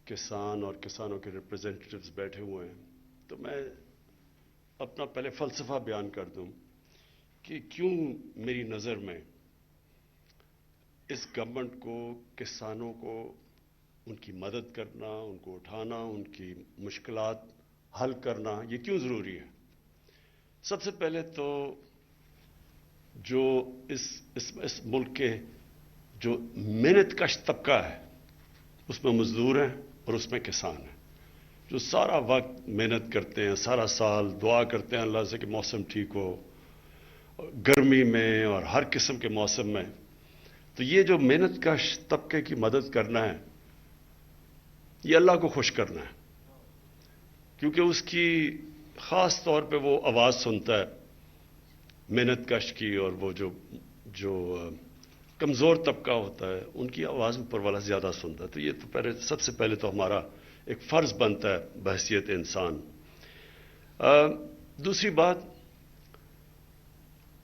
کسان اور کسانوں کے ریپریزنٹیٹیوز بیٹھے ہوئے ہیں، تو میں اپنا پہلے فلسفہ بیان کر دوں کہ کیوں میری نظر میں اس گورنمنٹ کو کسانوں کو ان کی مدد کرنا، ان کو اٹھانا، ان کی مشکلات حل کرنا یہ کیوں ضروری ہے۔ سب سے پہلے تو جو اس ملک کے جو محنت کش طبقہ ہے اس میں مزدور ہیں اور اس میں کسان ہیں، جو سارا وقت محنت کرتے ہیں، سارا سال دعا کرتے ہیں اللہ سے کہ موسم ٹھیک ہو، گرمی میں اور ہر قسم کے موسم میں۔ تو یہ جو محنت کش طبقے کی مدد کرنا ہے یہ اللہ کو خوش کرنا ہے، کیونکہ اس کی خاص طور پہ وہ آواز سنتا ہے محنت کش کی، اور وہ جو کمزور طبقہ ہوتا ہے ان کی آواز اوپر والا زیادہ سنتا ہے۔ تو یہ تو سب سے پہلے تو ہمارا ایک فرض بنتا ہے بحیثیت انسان۔ دوسری بات،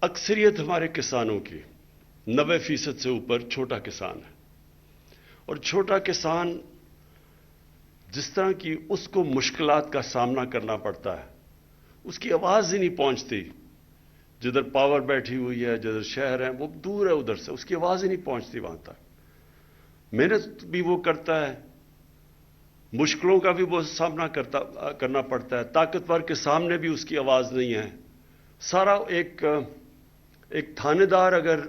اکثریت ہمارے کسانوں کی 90% سے اوپر چھوٹا کسان ہے، اور چھوٹا کسان جس طرح کی اس کو مشکلات کا سامنا کرنا پڑتا ہے اس کی آواز ہی نہیں پہنچتی۔ جدھر پاور بیٹھی ہوئی ہے، جدھر شہر ہیں وہ دور ہے، ادھر سے اس کی آواز ہی نہیں پہنچتی وہاں تک۔ محنت بھی وہ کرتا ہے، مشکلوں کا بھی وہ سامنا کرنا پڑتا ہے، طاقتور کے سامنے بھی اس کی آواز نہیں ہے۔ سارا ایک تھانے دار اگر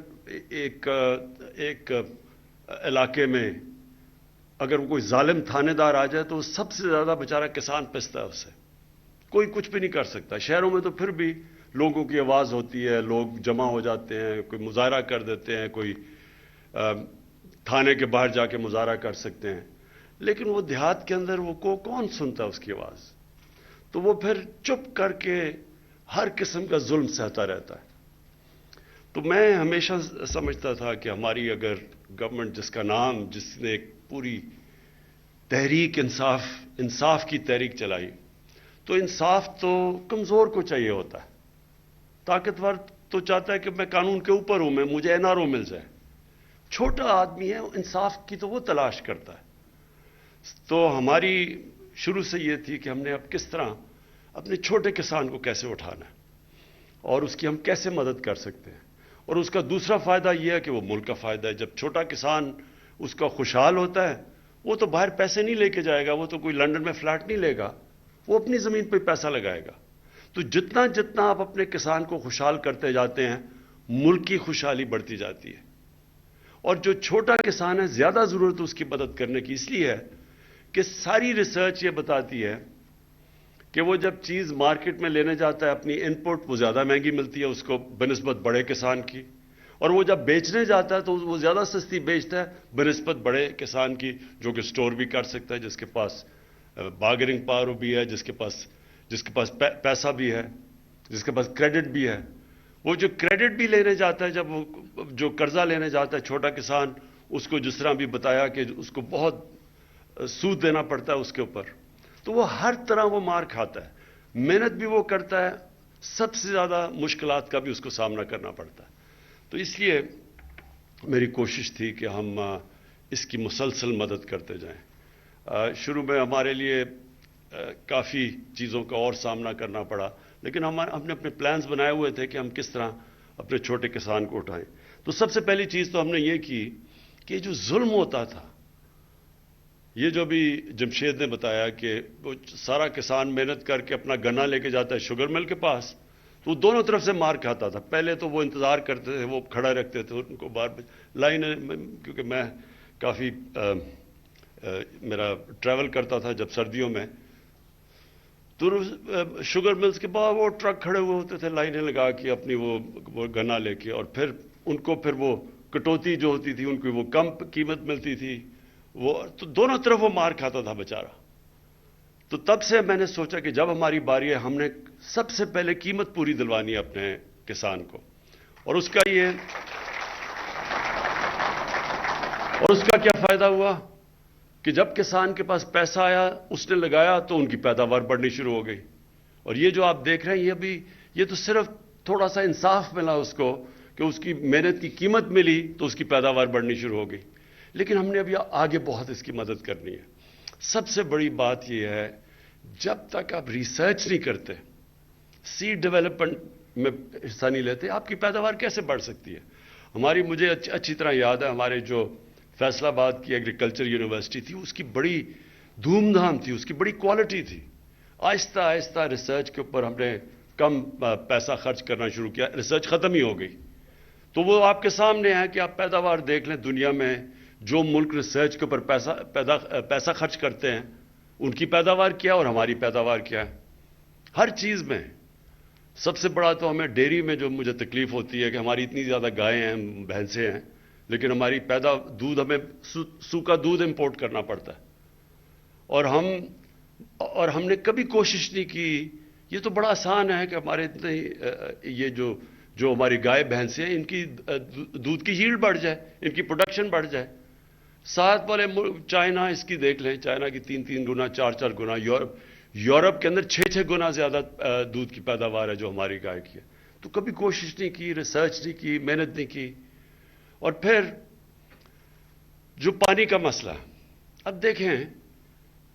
ایک علاقے میں اگر کوئی ظالم تھانے دار آ جائے تو سب سے زیادہ بیچارہ کسان پستا ہے، اسے کوئی کچھ بھی نہیں کر سکتا۔ شہروں میں تو پھر بھی لوگوں کی آواز ہوتی ہے، لوگ جمع ہو جاتے ہیں، کوئی مظاہرہ کر دیتے ہیں، کوئی تھانے کے باہر جا کے مظاہرہ کر سکتے ہیں، لیکن وہ دیہات کے اندر وہ کون سنتا ہے اس کی آواز؟ تو وہ پھر چپ کر کے ہر قسم کا ظلم سہتا رہتا ہے۔ تو میں ہمیشہ سمجھتا تھا کہ ہماری اگر گورنمنٹ جس نے ایک پوری تحریک انصاف کی تحریک چلائی، تو انصاف تو کمزور کو چاہیے ہوتا ہے، طاقتور تو چاہتا ہے کہ میں قانون کے اوپر ہوں، مجھے این آر او مل جائے۔ چھوٹا آدمی ہے، انصاف کی تو وہ تلاش کرتا ہے۔ تو ہماری شروع سے یہ تھی کہ ہم نے اب کس طرح اپنے چھوٹے کسان کو کیسے اٹھانا ہے اور اس کی ہم کیسے مدد کر سکتے ہیں۔ اور اس کا دوسرا فائدہ یہ ہے کہ وہ ملک کا فائدہ ہے۔ جب چھوٹا کسان اس کا خوشحال ہوتا ہے، وہ تو باہر پیسے نہیں لے کے جائے گا، وہ تو کوئی لنڈن میں فلیٹ نہیں لے گا، وہ اپنی زمین پہ پیسہ لگائے گا۔ تو جتنا آپ اپنے کسان کو خوشحال کرتے جاتے ہیں، ملک کی خوشحالی بڑھتی جاتی ہے۔ اور جو چھوٹا کسان ہے زیادہ ضرورت اس کی مدد کرنے کی اس لیے ہے کہ ساری ریسرچ یہ بتاتی ہے کہ وہ جب چیز مارکیٹ میں لینے جاتا ہے اپنی ان پٹ، وہ زیادہ مہنگی ملتی ہے اس کو بنسبت بڑے کسان کی، اور وہ جب بیچنے جاتا ہے تو وہ زیادہ سستی بیچتا ہے بنسبت بڑے کسان کی، جو کہ سٹور بھی کر سکتا ہے، جس کے پاس بارگیننگ پاور بھی ہے، جس کے پاس پیسہ بھی ہے، جس کے پاس کریڈٹ بھی ہے۔ وہ جو کریڈٹ بھی لینے جاتا ہے، جب وہ جو قرضہ لینے جاتا ہے چھوٹا کسان، اس کو جس طرح بھی بتایا کہ اس کو بہت سود دینا پڑتا ہے اس کے اوپر، تو وہ ہر طرح وہ مار کھاتا ہے۔ محنت بھی وہ کرتا ہے، سب سے زیادہ مشکلات کا بھی اس کو سامنا کرنا پڑتا ہے۔ تو اس لیے میری کوشش تھی کہ ہم اس کی مسلسل مدد کرتے جائیں۔ شروع میں ہمارے لیے کافی چیزوں کا اور سامنا کرنا پڑا، لیکن ہم نے اپنے پلانز بنائے ہوئے تھے کہ ہم کس طرح اپنے چھوٹے کسان کو اٹھائیں۔ تو سب سے پہلی چیز تو ہم نے یہ کی کہ جو ظلم ہوتا تھا، یہ جو بھی جمشید نے بتایا کہ وہ سارا کسان محنت کر کے اپنا گنا لے کے جاتا ہے شوگر مل کے پاس، تو وہ دونوں طرف سے مار کھاتا تھا۔ پہلے تو وہ انتظار کرتے تھے، وہ کھڑا رکھتے تھے ان کو بار لائن، کیونکہ میں کافی میرا ٹریول کرتا تھا جب سردیوں میں، تو شوگر ملز کے بعد وہ ٹرک کھڑے ہوئے ہوتے تھے لائنیں لگا کے اپنی وہ گنا لے کے، اور پھر ان کو پھر وہ کٹوتی جو ہوتی تھی ان کی وہ کم قیمت ملتی تھی، وہ تو دونوں طرف وہ مار کھاتا تھا بیچارہ۔ تو تب سے میں نے سوچا کہ جب ہماری باری ہے ہم نے سب سے پہلے قیمت پوری دلوانی ہے اپنے کسان کو، اور اس کا کیا فائدہ ہوا کہ جب کسان کے پاس پیسہ آیا، اس نے لگایا تو ان کی پیداوار بڑھنی شروع ہو گئی۔ اور یہ جو آپ دیکھ رہے ہیں یہ تو صرف تھوڑا سا انصاف ملا اس کو کہ اس کی محنت کی قیمت ملی تو اس کی پیداوار بڑھنی شروع ہو گئی، لیکن ہم نے ابھی آگے بہت اس کی مدد کرنی ہے۔ سب سے بڑی بات یہ ہے، جب تک آپ ریسرچ نہیں کرتے، سیڈ ڈیولپمنٹ میں حصہ نہیں لیتے، آپ کی پیداوار کیسے بڑھ سکتی ہے؟ مجھے اچھی طرح یاد ہے، ہمارے جو فیصل آباد کی ایگریکلچر یونیورسٹی تھی، اس کی بڑی دھوم دھام تھی، اس کی بڑی کوالٹی تھی. آہستہ آہستہ ریسرچ کے اوپر ہم نے کم پیسہ خرچ کرنا شروع کیا، ریسرچ ختم ہی ہو گئی. تو وہ آپ کے سامنے ہے کہ آپ پیداوار دیکھ لیں، دنیا میں جو ملک ریسرچ کے اوپر پیسہ خرچ کرتے ہیں، ان کی پیداوار کیا اور ہماری پیداوار کیا ہے. ہر چیز میں سب سے بڑا تو ہمیں ڈیری میں جو مجھے تکلیف ہوتی ہے کہ ہماری اتنی زیادہ گائیں ہیں، بھینسیں ہیں، لیکن ہماری دودھ ہمیں سوکھا دودھ امپورٹ کرنا پڑتا ہے. اور ہم نے کبھی کوشش نہیں کی. یہ تو بڑا آسان ہے کہ ہمارے یہ جو ہماری گائے بھینسیں ہیں، ان کی دودھ کی ییلڈ بڑھ جائے، ان کی پروڈکشن بڑھ جائے. ساتھ والے چائنا، اس کی دیکھ لیں، چائنا کی 3 گنا 4 گنا، یورپ کے اندر 6 گنا زیادہ دودھ کی پیداوار ہے جو ہماری گائے کی ہے. تو کبھی کوشش نہیں کی، ریسرچ نہیں کی، محنت نہیں کی. اور پھر جو پانی کا مسئلہ، اب دیکھیں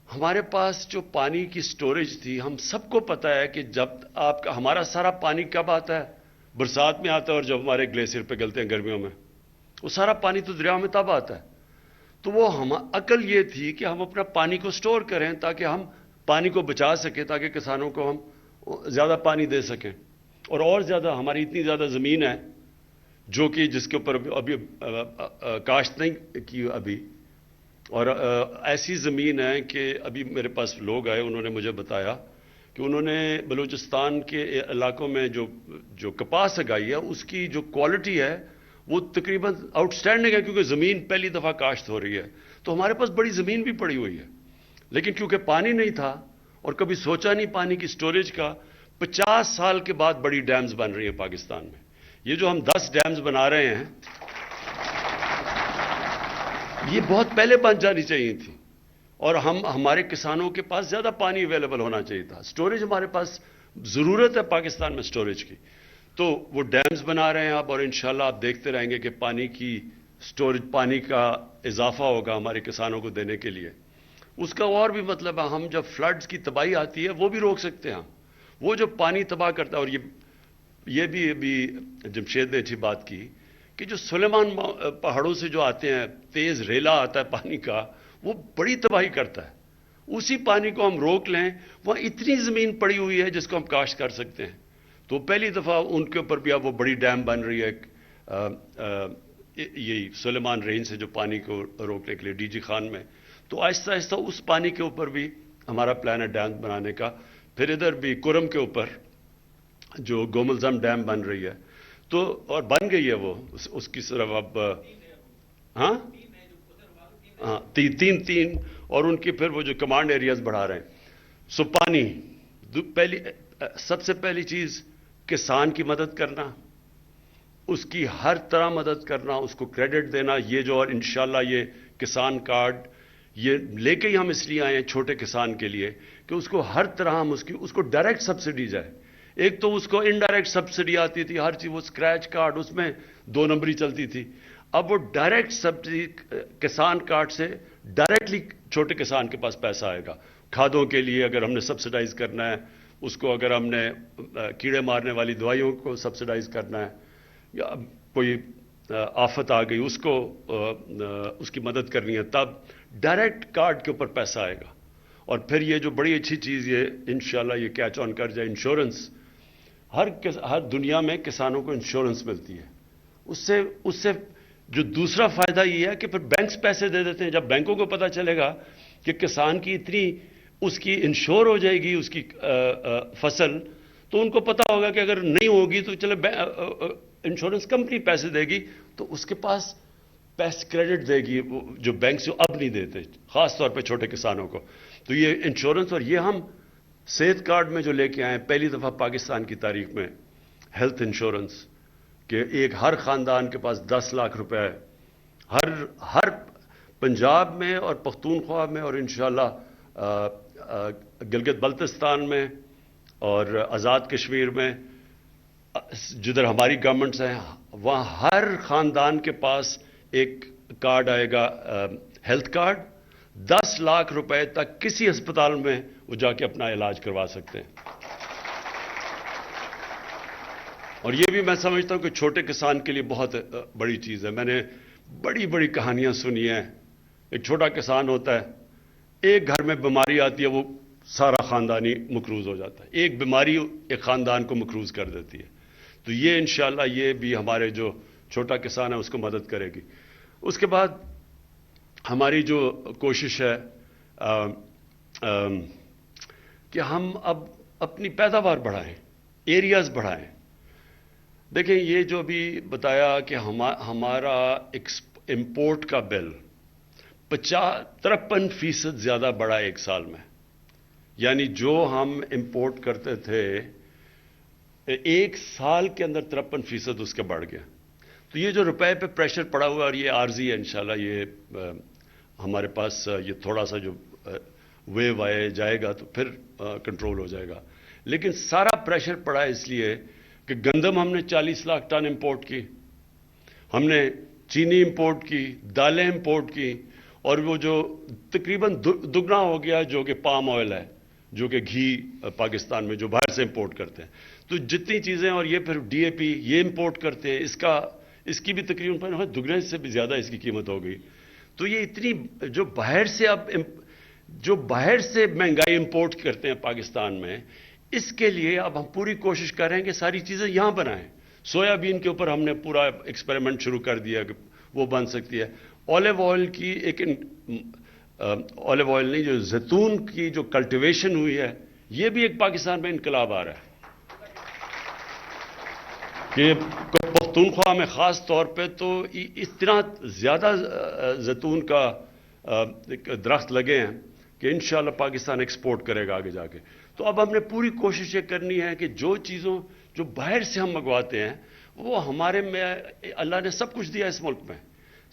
ہمارے پاس جو پانی کی سٹوریج تھی، ہم سب کو پتا ہے کہ جب ہمارا سارا پانی کب آتا ہے؟ برسات میں آتا ہے، اور جب ہمارے گلیشیئر پہ گلتے ہیں گرمیوں میں، وہ سارا پانی تو دریا میں تب آتا ہے. تو وہ عقل یہ تھی کہ ہم اپنا پانی کو سٹور کریں تاکہ ہم پانی کو بچا سکیں، تاکہ کسانوں کو ہم زیادہ پانی دے سکیں. اور زیادہ ہماری اتنی زیادہ زمین ہے جو کہ جس کے اوپر ابھی کاشت نہیں کی ابھی. اور ایسی زمین ہے کہ ابھی میرے پاس لوگ آئے، انہوں نے مجھے بتایا کہ انہوں نے بلوچستان کے علاقوں میں جو کپاس اگائی ہے، اس کی جو کوالٹی ہے وہ تقریباً آؤٹ سٹینڈنگ ہے، کیونکہ زمین پہلی دفعہ کاشت ہو رہی ہے. تو ہمارے پاس بڑی زمین بھی پڑی ہوئی ہے، لیکن کیونکہ پانی نہیں تھا اور کبھی سوچا نہیں پانی کی سٹوریج کا. 50 سال کے بعد بڑی ڈیمز بن رہی ہیں پاکستان میں. یہ جو ہم 10 ڈیمز بنا رہے ہیں، یہ بہت پہلے بن جانی چاہیے تھی. اور ہمارے کسانوں کے پاس زیادہ پانی اویلیبل ہونا چاہیے تھا. سٹوریج ہمارے پاس ضرورت ہے پاکستان میں سٹوریج کی. تو وہ ڈیمز بنا رہے ہیں آپ، اور انشاءاللہ آپ دیکھتے رہیں گے کہ پانی کی سٹوریج، پانی کا اضافہ ہوگا ہمارے کسانوں کو دینے کے لیے. اس کا اور بھی مطلب ہے، ہم جب فلڈز کی تباہی آتی ہے وہ بھی روک سکتے ہیں. وہ جو پانی تباہ کرتا ہے، اور یہ بھی ابھی جمشید نے اچھی بات کی کہ جو سلیمان پہاڑوں سے جو آتے ہیں، تیز ریلا آتا ہے پانی کا، وہ بڑی تباہی کرتا ہے. اسی پانی کو ہم روک لیں، وہاں اتنی زمین پڑی ہوئی ہے جس کو ہم کاشت کر سکتے ہیں. تو پہلی دفعہ ان کے اوپر بھی اب وہ بڑی ڈیم بن رہی ہے، یہی سلیمان رین سے جو پانی کو روکنے کے لیے ڈی جی خان میں. تو آہستہ آہستہ اس پانی کے اوپر بھی ہمارا پلان ہے ڈیم بنانے کا. پھر ادھر بھی کرم کے اوپر جو گوملزم ڈیم بن رہی ہے، تو اور بن گئی ہے وہ، اس کی طرف اب ہاں 3 اور ان کی پھر وہ جو کمانڈ ایریاز بڑھا رہے ہیں. سو پانی سب سے پہلی چیز کسان کی مدد کرنا، اس کی ہر طرح مدد کرنا، اس کو کریڈٹ دینا. یہ جو اور انشاءاللہ یہ کسان کارڈ یہ لے کے ہی ہم اس لیے آئے ہیں چھوٹے کسان کے لیے کہ اس کو ہر طرح ہم اس کو ڈائریکٹ سبسڈی جائے. ایک تو اس کو انڈائریکٹ سبسڈی آتی تھی ہر چیز، وہ اسکریچ کارڈ اس میں 2 نمبری چلتی تھی. اب وہ ڈائریکٹ سبسڈی کسان کارڈ سے ڈائریکٹلی چھوٹے کسان کے پاس پیسہ آئے گا. کھادوں کے لیے اگر ہم نے سبسڈائز کرنا ہے اس کو، اگر ہم نے کیڑے مارنے والی دوائیوں کو سبسڈائز کرنا ہے، یا کوئی آفت آ گئی اس کو اس کی مدد کرنی ہے، تب ڈائریکٹ کارڈ کے اوپر پیسہ آئے گا. اور پھر یہ جو بڑی اچھی چیز یہ انشاءاللہ یہ کیچ آن کر جائے، انشورنس. ہر دنیا میں کسانوں کو انشورنس ملتی ہے. اس سے جو دوسرا فائدہ یہ ہے کہ پھر بینکس پیسے دے دیتے ہیں. جب بینکوں کو پتہ چلے گا کہ کسان کی اتنی اس کی انشور ہو جائے گی اس کی فصل، تو ان کو پتہ ہوگا کہ اگر نہیں ہوگی تو چلے انشورنس کمپنی پیسے دے گی، تو اس کے پاس پیسے کریڈٹ دے گی جو بینک سے اب نہیں دیتے، خاص طور پہ چھوٹے کسانوں کو. تو یہ انشورنس، اور یہ ہم صحت کارڈ میں جو لے کے آئے ہیں پہلی دفعہ پاکستان کی تاریخ میں، ہیلتھ انشورنس، کہ ہر خاندان کے پاس 10 لاکھ روپے ہے. ہر پنجاب میں اور پختونخوا میں اور انشاءاللہ گلگت بلتستان میں اور آزاد کشمیر میں جدھر ہماری گورنمنٹس ہیں، وہاں ہر خاندان کے پاس ایک کارڈ آئے گا، ہیلتھ کارڈ. 10 لاکھ روپے تک کسی ہسپتال میں وہ جا کے اپنا علاج کروا سکتے ہیں. اور یہ بھی میں سمجھتا ہوں کہ چھوٹے کسان کے لیے بہت بڑی چیز ہے. میں نے بڑی بڑی کہانیاں سنی ہیں. ایک چھوٹا کسان ہوتا ہے, ایک گھر میں بیماری آتی ہے, وہ سارا خاندانی مقروض ہو جاتا ہے. ایک بیماری ایک خاندان کو مقروض کر دیتی ہے. تو یہ انشاءاللہ یہ بھی ہمارے جو چھوٹا کسان ہے اس کو مدد کرے گی. اس کے بعد ہماری جو کوشش ہے کہ ہم اب اپنی پیداوار بڑھائیں, ایریاز بڑھائیں. دیکھیں یہ جو بھی بتایا کہ ہمارا امپورٹ کا بل 53% زیادہ بڑھا ایک سال میں. یعنی جو ہم امپورٹ کرتے تھے ایک سال کے اندر 53% اس کا بڑھ گیا. تو یہ جو روپے پہ پریشر پڑا ہوا اور یہ عارضی ہے, انشاءاللہ یہ ہمارے پاس یہ تھوڑا سا جو ویو آئے جائے گا تو پھر کنٹرول ہو جائے گا. لیکن سارا پریشر پڑا ہے اس لیے کہ گندم ہم نے 40 لاکھ ٹن امپورٹ کی, ہم نے چینی امپورٹ کی, دالیں امپورٹ کی, اور وہ جو تقریباً دگنا ہو گیا جو کہ پام آئل ہے, جو کہ گھی پاکستان میں جو باہر سے امپورٹ کرتے ہیں. تو جتنی چیزیں, اور یہ پھر ڈی اے پی یہ امپورٹ کرتے ہیں, اس کی بھی تقریباً دگنے سے بھی زیادہ اس کی قیمت ہو گئی. تو یہ اتنی جو باہر سے مہنگائی امپورٹ کرتے ہیں پاکستان میں, اس کے لیے اب ہم پوری کوشش کر رہے ہیں کہ ساری چیزیں یہاں بنائیں. سویا بین کے اوپر ہم نے پورا ایکسپیریمنٹ شروع کر دیا کہ وہ بن سکتی ہے. اولیو آئل کی اولیو آئل نہیں, جو زیتون کی جو کلٹیویشن ہوئی ہے, یہ بھی ایک پاکستان میں انقلاب آ رہا ہے کہ پختونخوا میں خاص طور پہ تو اتنا زیادہ زیتون کا درخت لگے ہیں کہ انشاءاللہ پاکستان ایکسپورٹ کرے گا آگے جا کے. تو اب ہم نے پوری کوشش یہ کرنی ہے کہ جو باہر سے ہم منگواتے ہیں وہ ہمارے میں اللہ نے سب کچھ دیا اس ملک میں.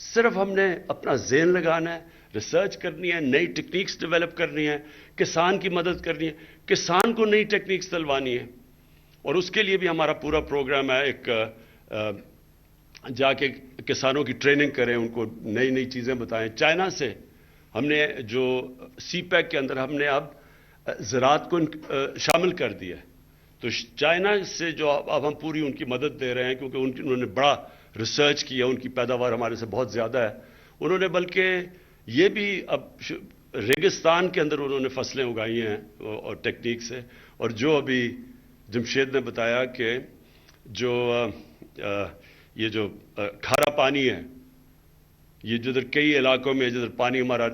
صرف ہم نے اپنا ذہن لگانا ہے, ریسرچ کرنی ہے, نئی ٹیکنیکس ڈیولپ کرنی ہے, کسان کی مدد کرنی ہے, کسان کو نئی ٹیکنیکس دلوانی ہے. اور اس کے لیے بھی ہمارا پورا پروگرام ہے, ایک جا کے کسانوں کی ٹریننگ کریں, ان کو نئی نئی چیزیں بتائیں. چائنا سے ہم نے جو سی پیک کے اندر ہم نے اب زراعت کو شامل کر دیا ہے. تو چائنا سے جو اب ہم پوری ان کی مدد دے رہے ہیں, کیونکہ انہوں نے بڑا ریسرچ کیا, ان کی پیداوار ہمارے سے بہت زیادہ ہے. انہوں نے بلکہ یہ بھی اب ریگستان کے اندر انہوں نے فصلیں اگائی ہیں اور ٹیکنیک سے. اور جو ابھی جمشید نے بتایا کہ یہ جو کھارا پانی ہے, یہ جدھر کئی علاقوں میں جدھر پانی ہمارا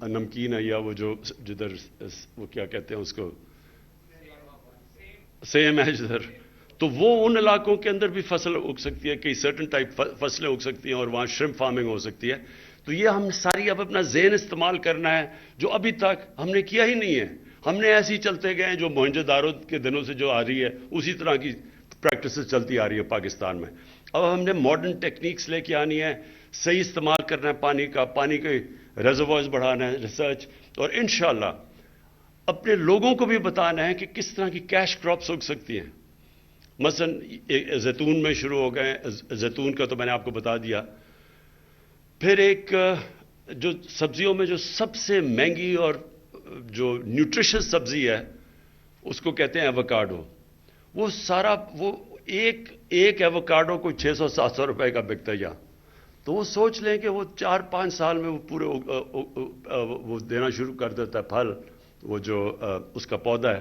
نمکین ہے, یا وہ جو جدھر وہ کیا کہتے ہیں اس کو سیم ہے جدھر, تو وہ ان علاقوں کے اندر بھی فصل اگ سکتی ہے, کئی سرٹن ٹائپ فصلیں اگ سکتی ہیں, اور وہاں شرمپ فارمنگ ہو سکتی ہے. تو یہ ہم ساری اب اپنا ذہن استعمال کرنا ہے جو ابھی تک ہم نے کیا ہی نہیں ہے. ہم نے ایسے ہی چلتے گئے ہیں, جو موہنجو دارو کے دنوں سے جو آ رہی ہے اسی طرح کی پریکٹسز چلتی آ رہی ہے پاکستان میں. اب ہم نے ماڈرن ٹیکنیکس لے کے آنی ہے, صحیح استعمال کرنا ہے پانی کے ریزروائرز بڑھانا ہے, ریسرچ, اور انشاءاللہ اپنے لوگوں کو بھی بتانا ہے کہ کس طرح کی کیش کراپس اگ سکتی ہیں. مثلا زیتون میں شروع ہو گئے, زیتون کا تو میں نے آپ کو بتا دیا. پھر ایک جو سبزیوں میں جو سب سے مہنگی اور جو نیوٹریشس سبزی ہے اس کو کہتے ہیں ایووکاڈو. وہ ایک ایووکاڈو کو 600-700 روپے کا بکتا ہے یہاں. تو وہ سوچ لیں کہ وہ 4-5 سال میں وہ پورے وہ دینا شروع کر دیتا ہے پھل, وہ جو اس کا پودا ہے.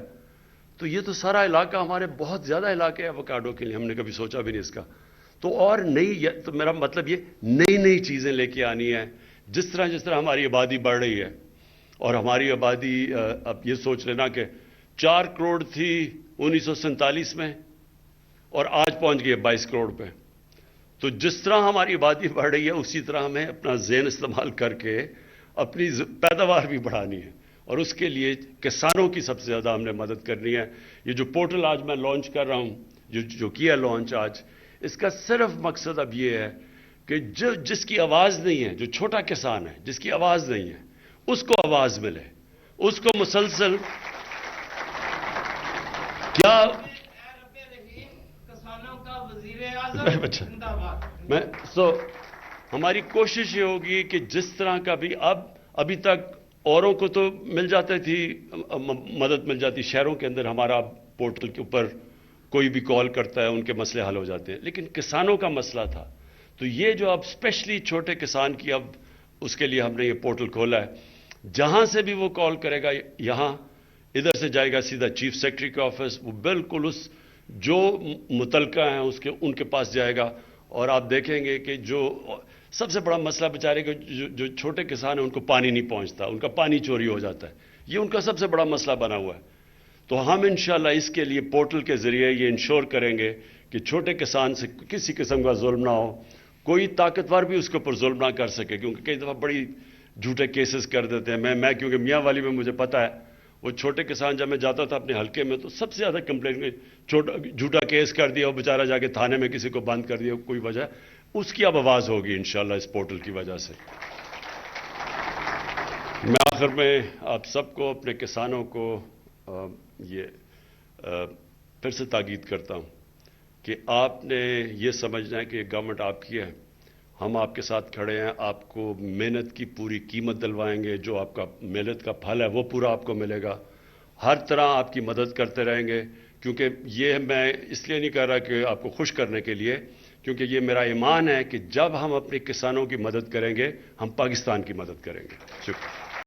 تو یہ تو سارا علاقہ ہمارے بہت زیادہ علاقے ہیں ایووکاڈو کے لیے, ہم نے کبھی سوچا بھی نہیں اس کا. تو اور تو میرا مطلب یہ نئی چیزیں لے کے آنی ہے. جس طرح ہماری آبادی بڑھ رہی ہے, اور ہماری آبادی اب یہ سوچ لینا کہ 4 کروڑ تھی 1947 میں, اور آج پہنچ گئی 22 کروڑ پہ. تو جس طرح ہماری آبادی بڑھ رہی ہے اسی طرح ہمیں اپنا ذہن استعمال کر کے اپنی پیداوار بھی بڑھانی ہے, اور اس کے لیے کسانوں کی سب سے زیادہ ہم نے مدد کرنی ہے. یہ جو پورٹل آج میں لانچ کر رہا ہوں, جو کیا لانچ آج, اس کا صرف مقصد اب یہ ہے کہ جس کی آواز نہیں ہے, جو چھوٹا کسان ہے جس کی آواز نہیں ہے, اس کو آواز ملے, اس کو مسلسل کیا ہماری کوشش یہ ہوگی کہ جس طرح کا بھی اب ابھی تک اوروں کو تو مل جاتی تھی مدد مل جاتی، شہروں کے اندر ہمارا پورٹل کے اوپر کوئی بھی کال کرتا ہے ان کے مسئلے حل ہو جاتے ہیں، لیکن کسانوں کا مسئلہ تھا، تو یہ جو اب اسپیشلی چھوٹے کسان کی اب اس کے لیے ہم نے یہ پورٹل کھولا ہے، جہاں سے بھی وہ کال کرے گا یہاں ادھر سے جائے گا سیدھا چیف سیکرٹری کے آفس، وہ بالکل اس جو متعلقہ ہیں ان کے پاس جائے گا، اور آپ دیکھیں گے کہ جو سب سے بڑا مسئلہ بیچارے کہ جو چھوٹے کسان ہیں ان کو پانی نہیں پہنچتا، ان کا پانی چوری ہو جاتا ہے، یہ ان کا سب سے بڑا مسئلہ بنا ہوا ہے۔ تو ہم انشاءاللہ اس کے لیے پورٹل کے ذریعے یہ انشور کریں گے کہ چھوٹے کسان سے کسی قسم کا ظلم نہ ہو، کوئی طاقتور بھی اس کے اوپر ظلم نہ کر سکے، کیونکہ کئی دفعہ بڑی جھوٹے کیسز کر دیتے ہیں۔ میں کیونکہ میاں والی میں مجھے پتا ہے، وہ چھوٹے کسان جب میں جاتا تھا اپنے حلقے میں تو سب سے زیادہ کمپلین جھوٹا کیس کر دیا، وہ بیچارہ جا کے تھانے میں کسی کو بند کر دیا، کوئی وجہ، اس کی اب آواز ہوگی انشاءاللہ اس پورٹل کی وجہ سے۔ میں آخر میں آپ سب کو، اپنے کسانوں کو یہ پھر سے تاکید کرتا ہوں کہ آپ نے یہ سمجھنا ہے کہ گورنمنٹ آپ کی ہے، ہم آپ کے ساتھ کھڑے ہیں، آپ کو محنت کی پوری قیمت دلوائیں گے، جو آپ کا محنت کا پھل ہے وہ پورا آپ کو ملے گا، ہر طرح آپ کی مدد کرتے رہیں گے، کیونکہ یہ میں اس لیے نہیں کہہ رہا کہ آپ کو خوش کرنے کے لیے، کیونکہ یہ میرا ایمان ہے کہ جب ہم اپنے کسانوں کی مدد کریں گے ہم پاکستان کی مدد کریں گے۔ شکریہ۔